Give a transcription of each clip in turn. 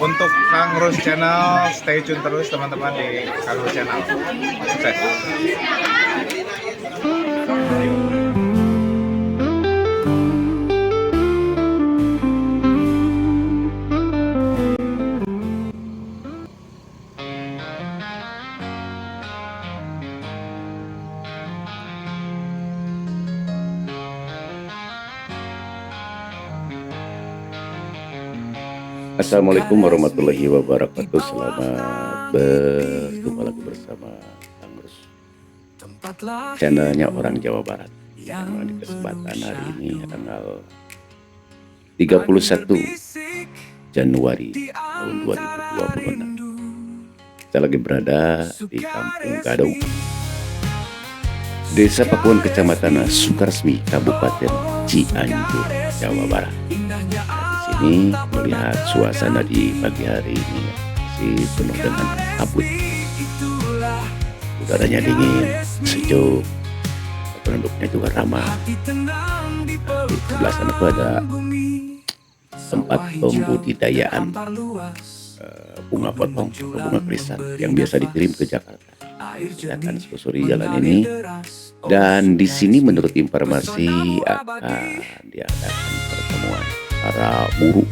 Untuk Kang Rus Channel, stay tune terus teman-teman di Kang Rus Channel. Sukses. Assalamualaikum warahmatullahi wabarakatuh. Selamat berjumpa lagi bersama Kang Rus, channelnya orang Jawa Barat. Yang di kesempatan hari ini tanggal 31 Januari tahun 2026. Saya lagi berada di Kampung Gadung, Desa Pakuan, Kecamatan Sukaresmi, Kabupaten Cianjur, Jawa Barat. Ini melihat suasana di pagi hari ini masih penuh dengan kabut, udaranya dingin, sejuk, penduduknya juga ramah. Di sebelah sana itu ada tempat pembudidayaan bunga potong atau bunga krisan yang biasa dikirim ke Jakarta. Kita akan selusuri jalan ini, dan di sini menurut informasi akan diadakan pertemuan para guru,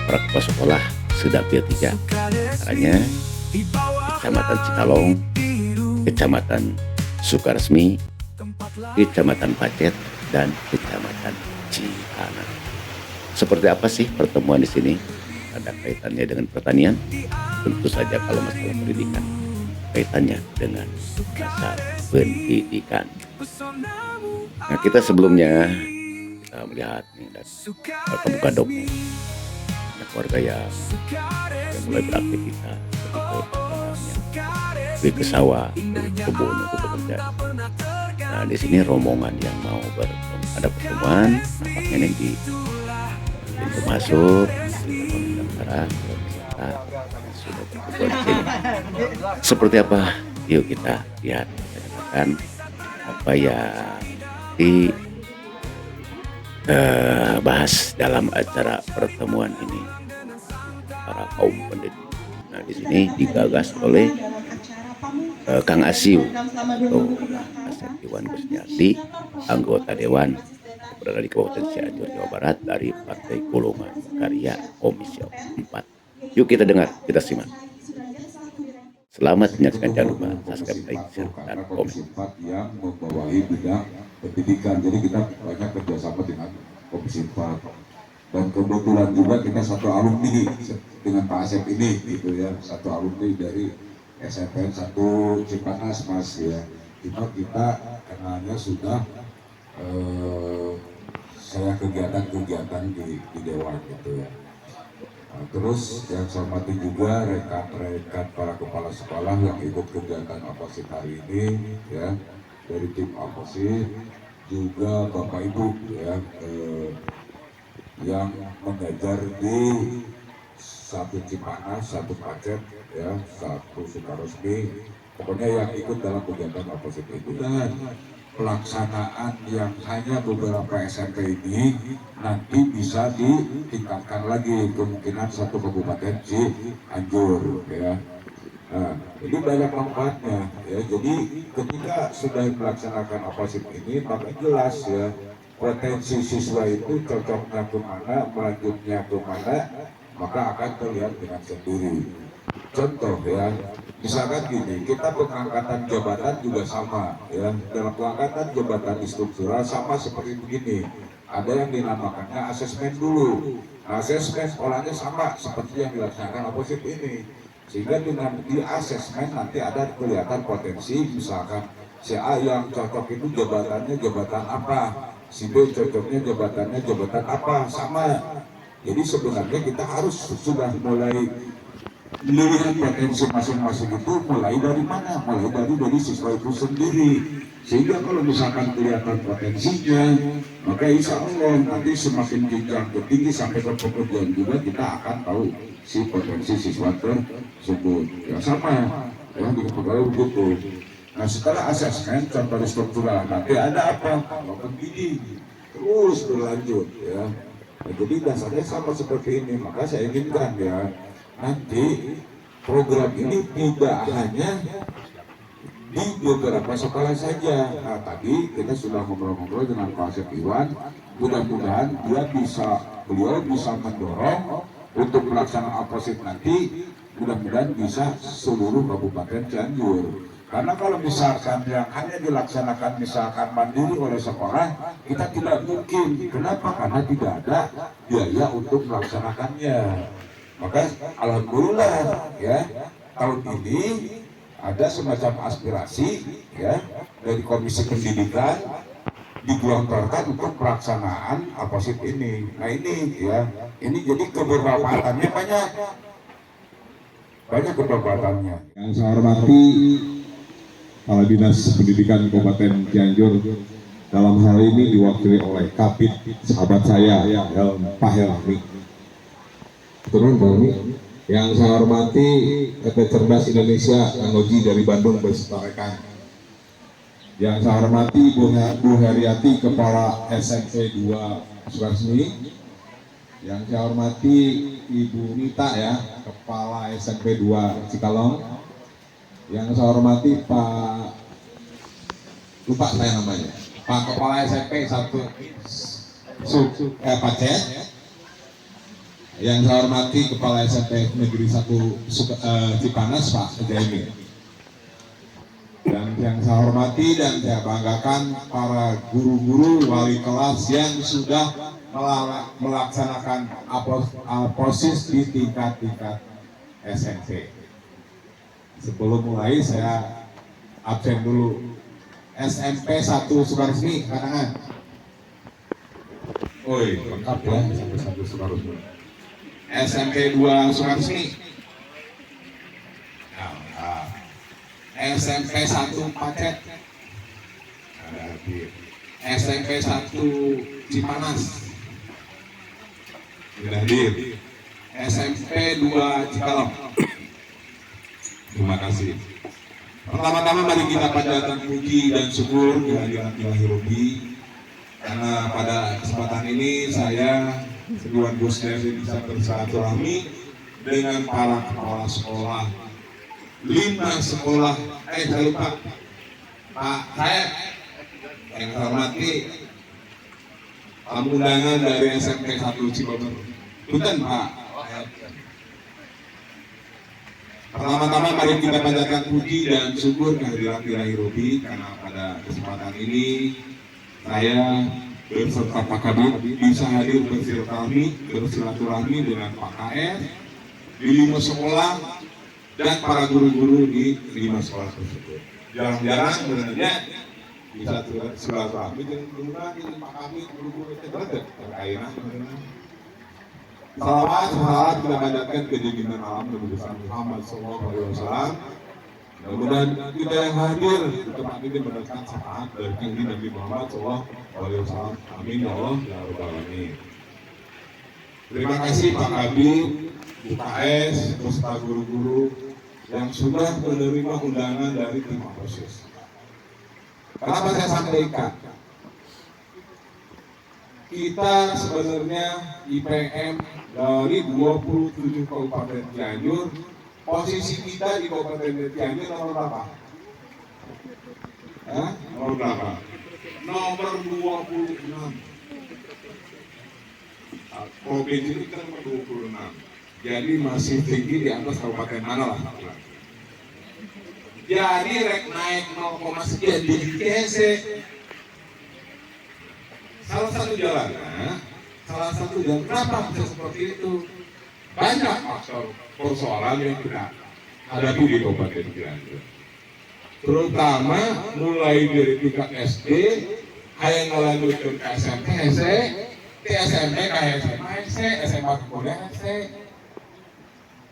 para kepala sekolah Sedapil 3, caranya Kecamatan Cikalong, Kecamatan Sukaresmi, Kecamatan Pacet, dan Kecamatan Cianak. Seperti apa sih pertemuan di sini? Ada kaitannya dengan pertanian? Tentu saja kalau masalah pendidikan, kaitannya dengan masalah pendidikan. Nah, kita sebelumnya melihat nih dari Kampung Gadung, ada keluarga yang mulai beraktivitas pergi ke sawah, ke kebun untuk bekerja. Nah, di sini rombongan yang mau ada pertemuan, nampaknya nih di pintu masuk pendaftaran peserta sudah berkumpul di sini. Seperti apa? Yuk kita lihat, kita dengarkan apa yang bahas dalam acara pertemuan ini para kaum pendidik. Nah, di sini digagas oleh Kang Asiu atau Asep Iwan Gusniarti, anggota Dewan berada di Kabupaten Cianjur, Jawa Barat dari Partai Golongan Karya Komisi 4. Yuk kita dengar, kita simak. Selamat menyaksikan, jangan lupa subscribe, like, share, dan komen. Yang membawahi bidang pendidikan, jadi kita banyak kerjasama dengan Komisi 4. Dan kebetulan juga kita satu alumni dengan Pak Asep ini, gitu ya, satu alumni dari SMPN 1 Cipanas, Mas ya. Kita kenalnya sudah saya kegiatan-kegiatan di Dewan gitu ya. Nah, terus yang saya hormati juga rekan-rekan para kepala sekolah yang ikut kegiatan APOSIT hari ini ya, dari tim APOSIT, juga Bapak Ibu ya, yang mengajar di satu Cipanas, satu Pacet ya, satu Sukaresmi, pokoknya yang ikut dalam kegiatan APOSIT itu. Dan pelaksanaan yang hanya beberapa SMP ini nanti bisa ditingkatkan lagi, kemungkinan satu kabupaten Cianjur ya. Nah, ini banyak manfaatnya ya. Jadi ketika sudah melaksanakan APOSIT ini, maka jelas ya potensi siswa itu cocoknya kemana, melanjutnya kemana, maka akan terlihat dengan sendiri. Contoh ya, misalkan gini, kita pengangkatan jabatan juga sama ya. Dalam pengangkatan jabatan struktural sama seperti begini. Ada yang dinamakannya asesmen dulu. Asesmen polanya sama seperti yang dilaksanakan APOSIT ini. Sehingga dengan di asesmen nanti ada kelihatan potensi, misalkan si A yang cocok itu jabatannya jabatan apa, si B cocoknya jabatannya jabatan apa, sama. Jadi sebenarnya kita harus sudah mulai melihat potensi masing-masing itu mulai dari mana? Mulai dari siswa itu sendiri. Sehingga kalau misalkan kelihatan potensinya, maka insya Allah nanti semakin jenjang ke tinggi sampai ke pekerjaan juga kita akan tahu si potensi siswa tersebut. Ya sama, ya di pegawai begitu. Nah setelah asesmen contoh struktural nanti ada apa? Kalau begini terus berlanjut ya. Nah, jadi dasarnya sama seperti ini, maka saya inginkan ya nanti program ini tidak hanya di beberapa sekolah saja. Nah, tadi kita sudah ngobrol-ngobrol dengan Pak Asep Iwan, mudah-mudahan beliau bisa mendorong untuk pelaksanaan aposip nanti, mudah-mudahan bisa seluruh Kabupaten Cianjur. Karena kalau misalkan yang hanya dilaksanakan misalkan mandiri oleh sekolah, kita tidak mungkin. Kenapa? Karena tidak ada biaya untuk melaksanakannya. Maka alhamdulillah ya, tahun ini ada semacam aspirasi ya dari Komisi Pendidikan digelontorkan untuk pelaksanaan aposip ini. Nah ini ya, ini jadi kebermanfaatannya banyak kebermanfaatannya. Yang saya hormati Kepala Dinas Pendidikan Kabupaten Cianjur, dalam hal ini diwakili oleh Kabid sahabat saya Pak Helmi. Turun Pak Helmi. Yang saya hormati PT Cerdas Indonesia Kang Oji dari Bandung beserta rekan. Yang saya hormati Bu Heriati Kepala SMP 2 Sukaresmi. Yang saya hormati Ibu Nita ya, Kepala SMP 2 Cikalong. Yang saya hormati Pak, lupa saya namanya, Pak Kepala SMP 1 Pacet. Yang saya hormati Kepala SMP Negeri 1 Cipanas Pak Jaimi. Dan yang saya hormati dan saya banggakan para guru-guru wali kelas yang sudah melaksanakan aposis di tingkat-tingkat SMP. Sebelum mulai saya absen dulu. SMP 1 Sukaresmi, kanan. Oi, lengkap ya, SMP 1 Sukaresmi. SMP 2 Sukaresmi. SMP 1 Pacet. SMP 1 Cipanas. Hadir. SMP 2 Cikalong. Terima kasih. Pertama-tama mari kita panjatkan puji dan syukur kehadiran Ilahi Robi, karena pada kesempatan ini saya Setiawan Gusneri bisa bersilaturahmi dengan para kepala sekolah 5 sekolah. Saya lupa Pak, saya yang hormati tamu undangan dari SMP 1 Cibabur. Punten Pak. Pertama-tama mari kita panjatkan puji dan syukur kehadiran Ilahi Robi, karena pada kesempatan ini saya beserta Pak Kabid bisa hadir bersilaturahmi dengan Pak KS di 5 sekolah dan para guru-guru di 5 sekolah tersebut. Jarang-jarang sebenarnya bisa silaturahmi dengan guru-guru Pak Kabid, guru-guru terkait. Salawat kita panjatkan ke junjungan alam Nabi besar Muhammad SAW. Mudah-mudahan kita yang hadir di tempat ini mendapatkan syafaat dari kanjeng Nabi Muhammad SAW. Amin ya Allah ya Rabbal Alamin. Terima kasih Pak Kabid, Bu KS, beserta guru-guru yang sudah menerima undangan dari tim aposis. Kenapa saya sampaikan? Kita sebenarnya IPM dari 27 Kabupaten Cianjur, posisi kita di Kabupaten Cianjur nomor berapa? Nomor berapa? Nomor 26. Provinsi ini kan nomor 26. Jadi masih tinggi di atas kabupaten mana lah. Jadi rek naik 0,sekian di GC. Salah satu jalan, kenapa bisa seperti itu? Banyak faktor persoalan yang kita hadapi di Kabupaten Cianjur. Terutama mulai dari tingkat SD, yang melanjutkan ke SMP, ke SMP, ke SMA, SMA kemudian SD.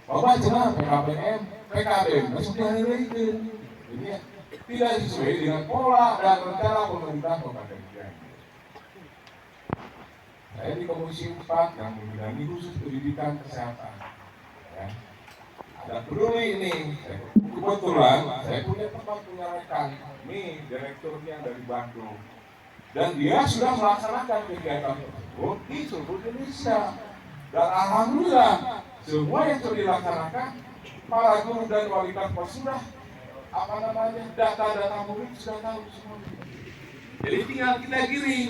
Bapak cina PKBM, masuk dihadirkan. Jadi tidak sesuai dengan pola dan rencana pemerintah Kabupaten Cianjur. Saya di Komisi 4 yang membidangi khusus pendidikan kesehatan. Ya. Ada peduli ini. Kebetulan saya punya rekan. Ini direkturnya dari Bandung. dan dia sudah melaksanakan kegiatan tersebut di seluruh Indonesia. Dan alhamdulillah semua yang sudah dilaksanakan, para guru dan wali kelas sudah data-data murid sudah tahu semua. Jadi tinggal kita giring.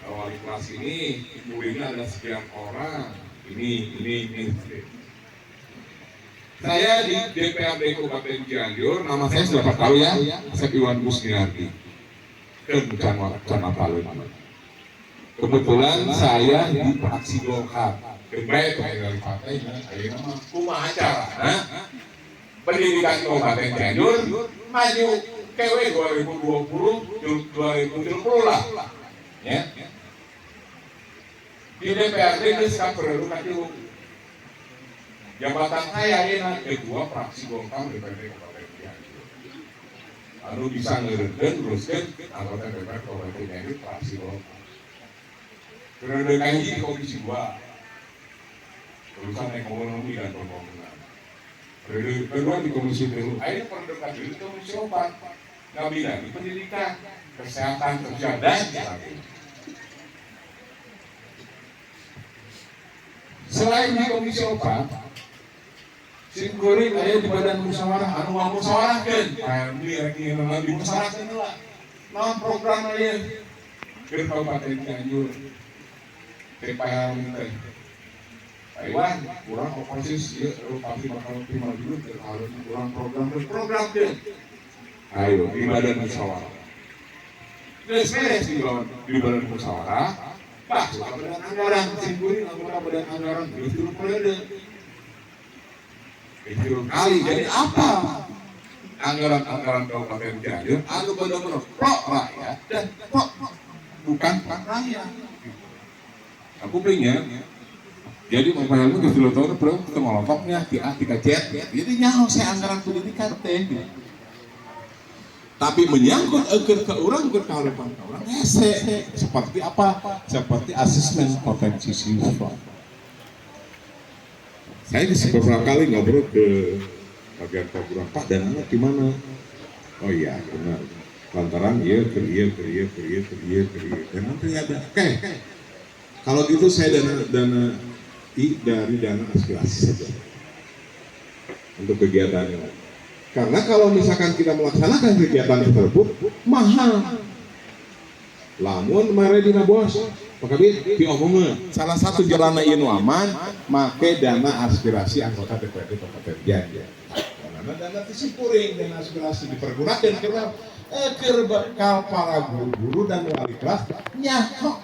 Wali kelas ini muridnya ada sekian orang. Ini. Saya di DPRD Kabupaten Cianjur, nama saya sudah tahu ya, Asep Iwan Kusniardi. Kecamatan Palun. Kebetulan saya di fraksi Golkar. Kebaik dari partai, saya nama kumaha acara. Pendidikan Kabupaten Cianjur maju KW 2020 lah. Ya. Di DPRD ini sekarang prerogatif. Jabatan saya ini ketua fraksi Golkar DPRD Kabupaten Cianjur. Lalu bisa ngerengen teruskan anggota DPR Kabupaten Cianjur fraksi Golkar. Periode kali di Komisi 2 urusan ekonomi dan pembangunan. Periode kedua di Komisi 3. Akhirnya periode kali di Komisi 4 ngambil di pendidikan, kesehatan, kerja dan sebagainya. Selain di Komisi 4, Singkuring ada di badan musyawarah, anu musyawarahkan. Ini lagi dimusyawarahkan lah. Nah program lain ke Kabupaten Cianjur, TPL teh. Taiwan kurang oposisi, ya, pasti bakal terima dulu kalau kurang program deh. Ayo di badan musyawarah. Beres di badan musyawarah. Pak, badan anggaran Singkuring, anggota badan anggaran justru periode. Itu kali, jadi apa? Anggaran Kabupaten Cianjur, anu benar-benar pro rakyat dan pro bukan rakyat. Aku pengen, jadi makanya itu justru tahu pro ketemu lotoknya, tiga jet, jadi nyaho saya anggaran pendidikan teh. Tapi menyangkut ke orang berkeharupan orang seperti apa? Seperti asesmen potensi siswa. Saya di beberapa kali ngobrol ke bagian program Pak dan anak gimana? Oh iya benar. Lantaran iya dan nanti ada. Oke. Kalau gitu saya dana dari dana aspirasi saja untuk kegiatan ini. Karena kalau misalkan kita melaksanakan kegiatan tersebut mahal. Lamun mare dina bos, pakabit diomongna. Salah satu jalan ieu aman make dana aspirasi anggota DPRD Kabupaten Cianjur. Dana Singkuring, dana aspirasi dipergunakan keur bekal para guru-guru dan wali kelas nyaho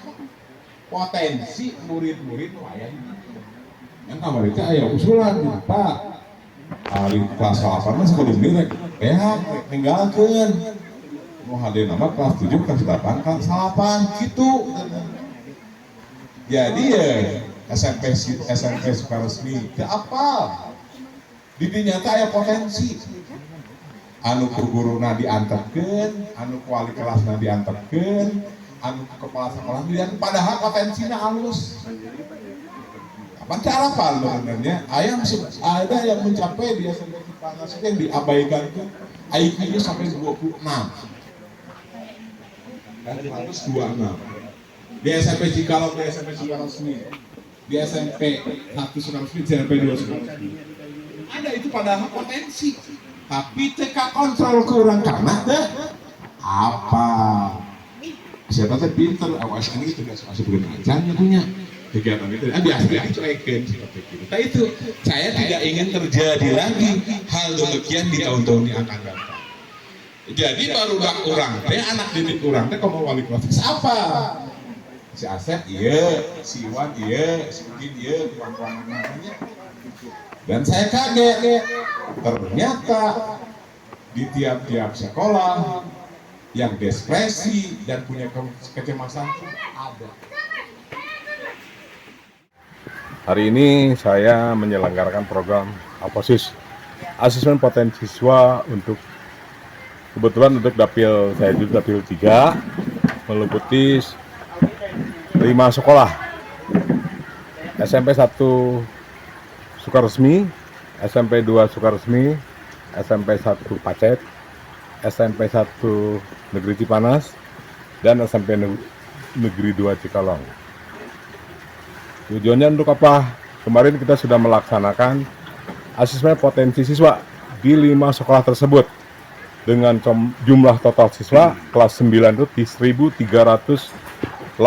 potensi murid-murid wayang. Yang kamari teh aya usulan Pak. Wali kelas 8 mah sekolah direk. Tinggalkeun. Mau hadir nama kelas 7, kelas 8, kelas 8 gitu. Jadi ya SMP sekolah resmi ke apa? Didinya teh aya potensi. Anu ku guruna diantepkeun, anu ku wali kelasna diantepkeun, anu ku kepala sekolah diantep padahal potensinya halus. Apa cara sebenarnya? Ada yang mencapai di SMP Cipanas yang diabaikan itu IQ-nya sampai 26. Dan 126. Di SMP Cikalong, di SMP Sukaresmi, di SMP 1 Sukaresmi, di SMP 2 Sukaresmi. Ada itu padahal potensi. Tapi teka kontrol ke orang karena teh apa? Siapa teh pinter, awas ini itu masih belum ajarnya punya kegiatan itu. Biasanya dicuekin seperti itu. Nah itu saya tidak ingin terjadi lagi hal demikian di tahun-tahun yang akan datang. Jadi baru orang teh anak didik orang teh kalau wali kelas apa? Si Asep iya, si Iwan iya, si Udin iya, kurang-kurang namanya. Dan saya kaget, ternyata di tiap-tiap sekolah yang diskresi dan punya kecemasan ada. Hari ini saya menyelenggarakan program APOSIS, asesmen potensi siswa untuk kebetulan untuk dapil saya di dapil 3 meliputi 5 sekolah. SMP 1 Sukaresmi, SMP 2 Sukaresmi, SMP 1 Pacet, SMP 1 Negeri Cipanas, dan SMP Negeri 2 Cikalong. Tujuannya untuk apa? Kemarin kita sudah melaksanakan asesmen potensi siswa di 5 sekolah tersebut dengan jumlah total siswa kelas 9 itu di 1.381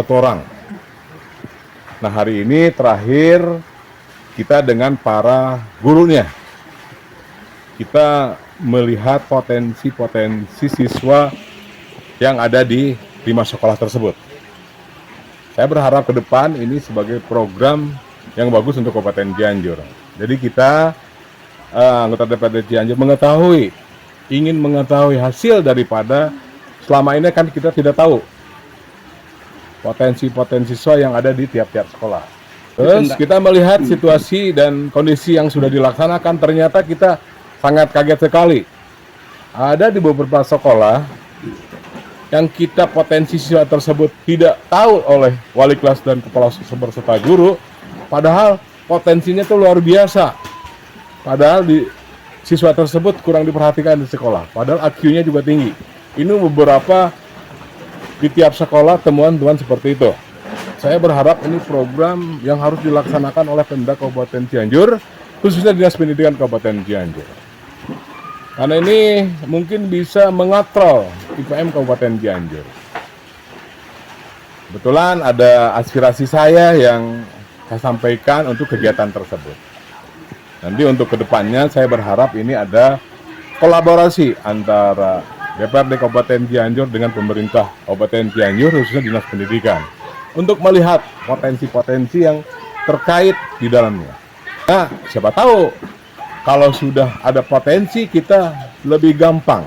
orang. Nah, hari ini terakhir kita dengan para gurunya. Kita melihat potensi siswa yang ada di 5 sekolah tersebut. Saya berharap ke depan ini sebagai program yang bagus untuk Kabupaten Cianjur. Jadi kita anggota DPRD Cianjur ingin mengetahui hasil daripada selama ini kan kita tidak tahu potensi siswa yang ada di tiap-tiap sekolah. Terus kita melihat situasi dan kondisi yang sudah dilaksanakan, ternyata kita sangat kaget sekali. Ada di beberapa sekolah yang kita potensi siswa tersebut tidak tahu oleh wali kelas dan kepala sekolah serta guru, padahal potensinya itu luar biasa. Padahal siswa tersebut kurang diperhatikan di sekolah, padahal IQ-nya juga tinggi. Ini beberapa di tiap sekolah temuan seperti itu. Saya berharap ini program yang harus dilaksanakan oleh Pemda Kabupaten Cianjur, khususnya Dinas Pendidikan Kabupaten Cianjur. Karena ini mungkin bisa mengatrol IPM Kabupaten Cianjur. Kebetulan ada aspirasi saya yang saya sampaikan untuk kegiatan tersebut. Nanti untuk kedepannya saya berharap ini ada kolaborasi antara DPRD Kabupaten Cianjur dengan pemerintah Kabupaten Cianjur, khususnya Dinas Pendidikan, untuk melihat potensi-potensi yang terkait di dalamnya. Nah, siapa tahu kalau sudah ada potensi, kita lebih gampang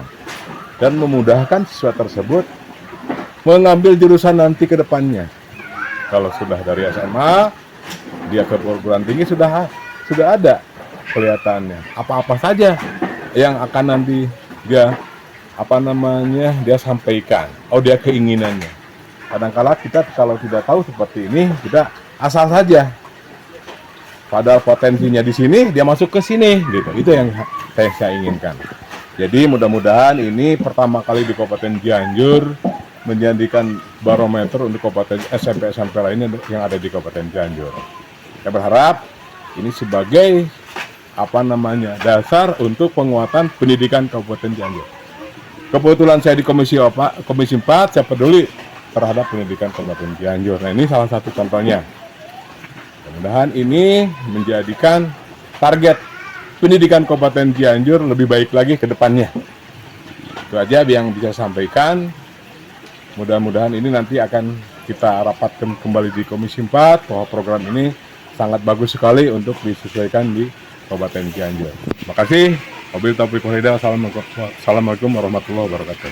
dan memudahkan siswa tersebut mengambil jurusan nanti ke depannya. Kalau sudah dari SMA, dia ke perguruan tinggi sudah ada kelihatannya. Apa-apa saja yang akan nanti dia dia sampaikan. Dia keinginannya. Kadang-kala kita kalau tidak tahu seperti ini, kita asal saja. Padahal potensinya di sini, dia masuk ke sini, gitu. Itu yang saya inginkan. Jadi mudah-mudahan ini pertama kali di Kabupaten Cianjur menjadikan barometer untuk Kabupaten SMP lainnya yang ada di Kabupaten Cianjur. Saya berharap ini sebagai dasar untuk penguatan pendidikan Kabupaten Cianjur. Kebetulan saya di Komisi 4, saya peduli terhadap pendidikan Kabupaten Cianjur. Nah, ini salah satu contohnya. Mudah-mudahan ini menjadikan target pendidikan Kabupaten Cianjur lebih baik lagi ke depannya. Itu aja yang bisa sampaikan. Mudah-mudahan ini nanti akan kita rapatkan kembali di Komisi 4 bahwa program ini sangat bagus sekali untuk disesuaikan di Kabupaten Cianjur. Terima kasih. Wabillahi taufiq wal hidayah. Assalamualaikum warahmatullahi wabarakatuh.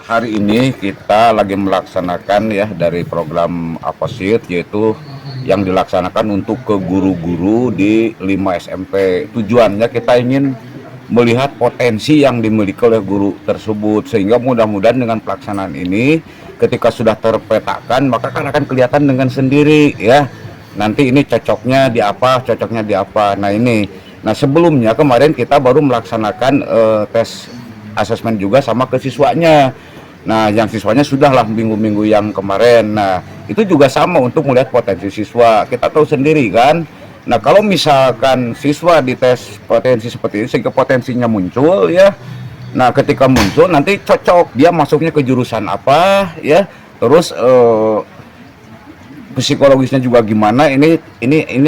Hari ini kita lagi melaksanakan dari program APOSIT, yaitu yang dilaksanakan untuk ke guru-guru di 5 SMP. Tujuannya kita ingin melihat potensi yang dimiliki oleh guru tersebut, sehingga mudah-mudahan dengan pelaksanaan ini ketika sudah terpetakan maka akan kelihatan dengan sendiri ya. Nanti ini cocoknya di apa. Nah sebelumnya kemarin kita baru melaksanakan tes asesmen juga sama ke siswanya. Nah, yang siswanya sudahlah minggu-minggu yang kemarin. Nah, itu juga sama untuk melihat potensi siswa. Kita tahu sendiri kan. Nah, kalau misalkan siswa dites potensi seperti ini sehingga potensinya muncul ya. Nah, ketika muncul nanti cocok dia masuknya ke jurusan apa ya. Terus psikologisnya juga gimana, ini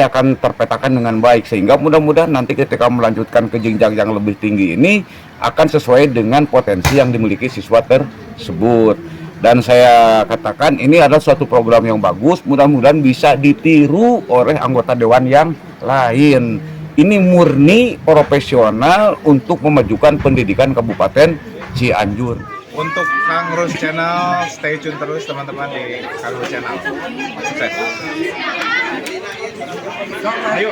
akan terpetakan dengan baik, sehingga mudah-mudahan nanti ketika melanjutkan ke jenjang yang lebih tinggi ini akan sesuai dengan potensi yang dimiliki siswa tersebut. Dan saya katakan ini adalah suatu program yang bagus, mudah-mudahan bisa ditiru oleh anggota dewan yang lain. Ini murni profesional untuk memajukan pendidikan Kabupaten Cianjur. Untuk Kang Rus Channel, stay tune terus teman-teman di Kang Rus Channel. Sukses. Ayo.